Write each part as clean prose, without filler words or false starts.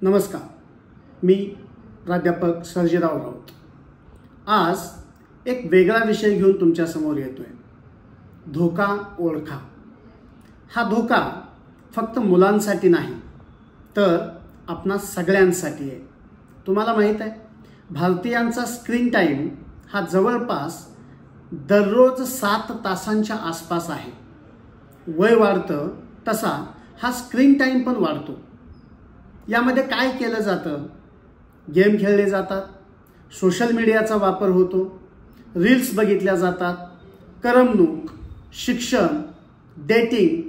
नमस्कार, मी प्राध्यापक सर्जेराव राऊत। आज एक वेगळा विषय घेऊन तुमच्या समोर येतोय। धोका ओळखा। हा धोका फक्त मुलांसाठी नाही तर आपणा सगळ्यांसाठी आहे। तुम्हाला माहित आहे, भारतीयांचा स्क्रीन टाइम हा जवळपास दररोज 7 तासांच्या आसपास आहे। वय वाढतं तसा हा स्क्रीन टाइम पण वाढतो। यामध्ये काय केलं जातं? गेम खेळले जातात, सोशल मीडियाचा वापर होतो, रील्स बघितल्या जातात, करमणूक, शिक्षण, डेटिंग,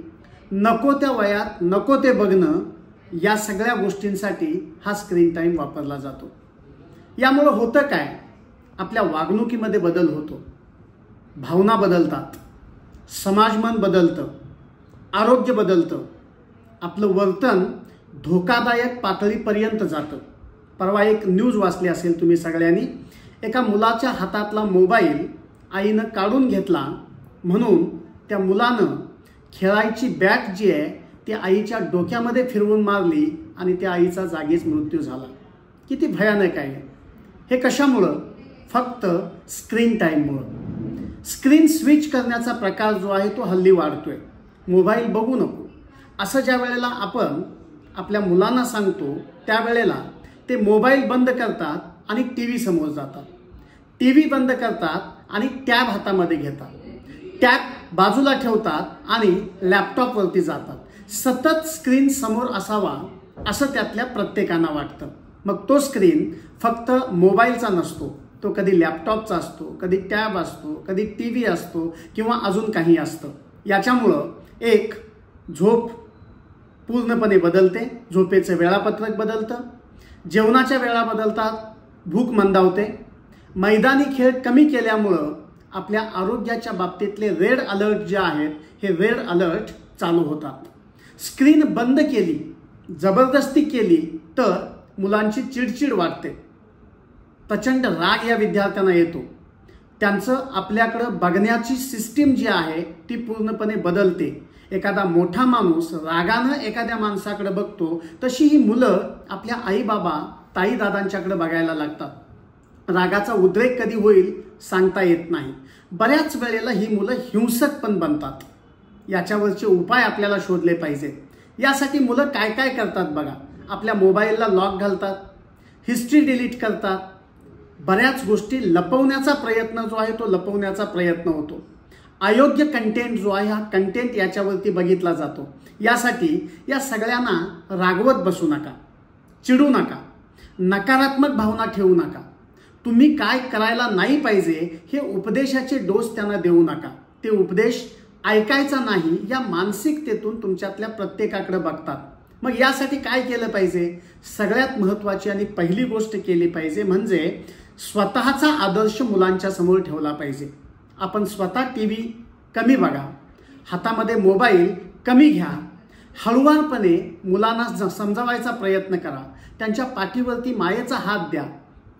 नको त्या वयात नको ते बघणं, या सगळ्या गोष्टींसाठी हा स्क्रीन टाइम वापरला जातो। यामुळे होतं काय? आपल्या वागणुकीमध्ये बदल होतो, भावना बदलतात, समाजमन बदलतं, आरोग्य बदलतं, आपलं वर्तन धोकादायक पातळीपर्यंत जातं। परवा एक न्यूज वाचली असेल तुम्ही सगळ्यांनी, एका मुलाच्या हातातला मोबाईल आईनं काढून घेतला म्हणून त्या मुलानं खेळायची बॅट जी आहे ती आईच्या डोक्यामध्ये फिरवून मारली आणि त्या आईचा जागीच मृत्यू झाला। किती भयानक आहे हे! कशामुळं? फक्त स्क्रीन टाईममुळं। स्क्रीन स्विच करण्याचा प्रकार जो आहे तो हल्ली वाढतोय। मोबाईल बघू नको असं ज्या वेळेला आपण आपल्या मुलांना सांगतो त्यावेळेला ते मोबाईल बंद करतात आणि टीव्ही समोर जातात, टीव्ही बंद करतात आणि टॅब हातामध्ये घेतात, टॅब बाजूला ठेवतात आणि लॅपटॉपवरती जातात। सतत स्क्रीन समोर असावा असं त्यातल्या प्रत्येकांना वाटतं। मग तो स्क्रीन फक्त मोबाईलचा नसतो, तो कधी लॅपटॉपचा असतो, कधी टॅब असतो, कधी टीव्ही असतो किंवा अजून काही असतं। याच्यामुळं एक झोप पूर्णपणे बदलते, झोपेचं वेळापत्रक बदलतं, जेवणाच्या वेळा बदलतात, भूक मंदावते, मैदानी खेळ कमी केल्यामुळं आपल्या आरोग्याच्या बाबतीतले रेड अलर्ट जे आहेत हे रेड अलर्ट चालू होतात। स्क्रीन बंद केली, जबरदस्ती केली तर मुलांची चिडचिड वाढते, प्रचंड राग या विद्यार्थ्यांना येतो, त्यांचं आपल्याकडं बघण्याची सिस्टीम जी आहे ती पूर्णपणे बदलते। एखादा मोठा माणूस रागानं एखाद्या माणसाकडे बघतो तशी ही मुलं आपल्या आई बाबा ताई दादांच्याकडे बघायला लागतात। रागाचा उद्रेक कधी होईल सांगता येत नाही। बऱ्याच वेळेला ही मुलं हिंसक पण बनतात। याच्यावरचे उपाय आपल्याला शोधले पाहिजेत। यासाठी मुलं काय काय करतात बघा, आपल्या मोबाईलला लॉक घालतात, हिस्ट्री डिलीट करतात, बऱ्याच गोष्टी लपवण्याचा प्रयत्न जो आहे तो लपवण्याचा प्रयत्न होतो। अयोग्य कंटेंट जो आहे हा कंटेंट याच्यावरती बघितला जातो। यासाठी या सगळ्यांना रागवत बसू नका, चिडू नका, नकारात्मक भावना ठेवू नका। तुम्ही काय करायला नाही पाहिजे हे उपदेशाचे डोस त्यांना देऊ नका। ते उपदेश ऐकायचा नाही या मानसिकतेतून तुमच्यातल्या प्रत्येकाकडे बघतात। मग यासाठी काय केलं पाहिजे? सगळ्यात महत्त्वाची आणि पहिली गोष्ट केली पाहिजे म्हणजे स्वतःचा आदर्श मुलांच्या समोर ठेवला पाहिजे। आपण स्वतः टीव्ही कमी बघा, हातामध्ये मोबाईल कमी घ्या, हळुवारपणे मुलांना समजावायचा प्रयत्न करा, त्यांच्या पाठीवरती मायेचा हात द्या,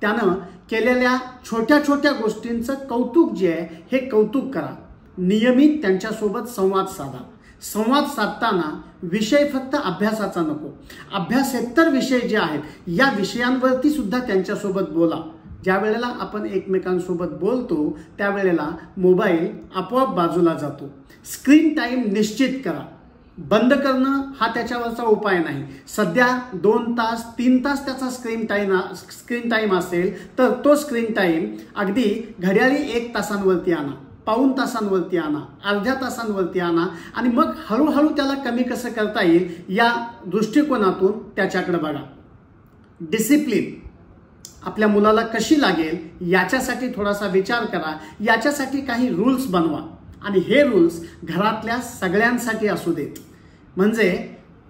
त्यानं केलेल्या छोट्या छोट्या गोष्टींचं कौतुक जे आहे हे कौतुक करा, नियमित त्यांच्यासोबत संवाद साधा। संवाद साधताना विषय फक्त अभ्यासाचा नको, अभ्यासेतर विषय जे आहेत या विषयांवरती सुद्धा त्यांच्यासोबत बोला। ज्या वेळेला आपण एकमेकांसोबत बोलतो त्यावेळेला मोबाईल आपोआप बाजूला जातो। स्क्रीन टाइम निश्चित करा, बंद करणं हा त्याच्यावरचा उपाय नाही। सध्या 2 तास 3 तास त्याचा स्क्रीन टाइम असेल तर तो स्क्रीन टाइम अगदी घड्याळी 1 तासांवरती आणा, पाऊण तासांवरती आणा, अर्ध्या तासांवरती आणा आणि मग हळूहळू त्याला कमी कसं करता येईल या दृष्टिकोनातून त्याच्याकडे बघा। डिसिप्लिन आपल्या मुलाला कशी लागेल याच्यासाठी थोडासा विचार करा, याच्यासाठी काही रूल्स बनवा आणि हे रूल्स घरातल्या सगळ्यांसाठी असू देत। म्हणजे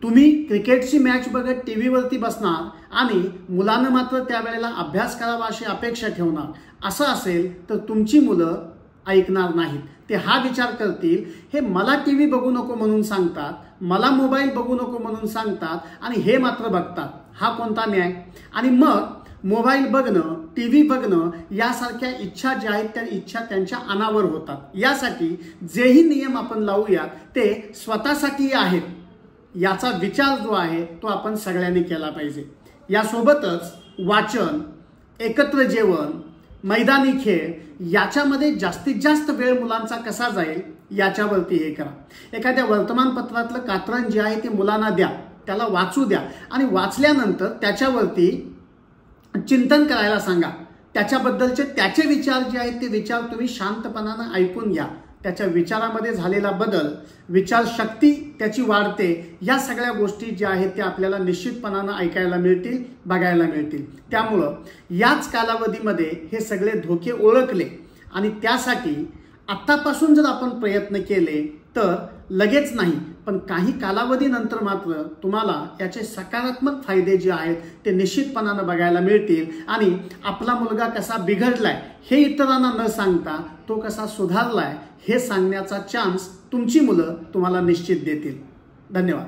तुम्ही क्रिकेटची मॅच बघत टीव्हीवरती बसणार आणि मुलानं मात्र त्यावेळेला अभ्यास करावा अशी अपेक्षा ठेवणार, असं असेल तर तुमची मुलं ऐकणार नाहीत। ते हा विचार करतील, हे मला टीव्ही बघू नको म्हणून सांगतात, मला मोबाईल बघू नको म्हणून सांगतात आणि हे मात्र बघतात, हा कोणता न्याय? आणि मग मोबाईल बघणं, टीव्ही बघणं यासारख्या इच्छा ज्या आहेत त्या इच्छा त्यांच्या अनावर होतात। यासाठी जेही नियम आपण लावूया ते स्वतःसाठी आहेत याचा विचार जो आहे तो आपण सगळ्यांनी केला पाहिजे। यासोबतच वाचन, एकत्र जेवण, मैदानी खेळ याच्यामध्ये जास्तीत जास्त वेळ मुलांचा कसा जाईल याच्यावरती हे करा. एखाद्या वर्तमानपत्रातलं कात्रण जे आहे ते मुलांना द्या, त्याला वाचू द्या आणि वाचल्यानंतर त्याच्यावरती चिंतन करायला सांगा. त्याच्याबद्दलचे त्याचे विचार जे आहेत ते विचार तुम्ही शांतपणानं ऐकून घ्या. त्याच्या विचारामध्ये झालेला बदल, विचारशक्ती त्याची वाढते, या सगळ्या गोष्टी ज्या आहेत त्या आपल्याला निश्चितपणानं ऐकायला मिळतील, बघायला मिळतील. त्यामुळं याच कालावधीमध्ये हे सगळे धोके ओळखले आणि त्यासाठी आत्तापासून जर आपण प्रयत्न केले तर लगेच नाही पण काही कालावधीनंतर मात्र तुम्हाला याचे सकारात्मक फायदे जे आहेत ते निश्चितपणानं बघायला मिळतील आणि आपला मुलगा कसा बिघडलाय हे इतरांना न सांगता तो कसा सुधारलाय हे सांगण्याचा चान्स तुमची मुलं तुम्हाला निश्चित देतील. धन्यवाद.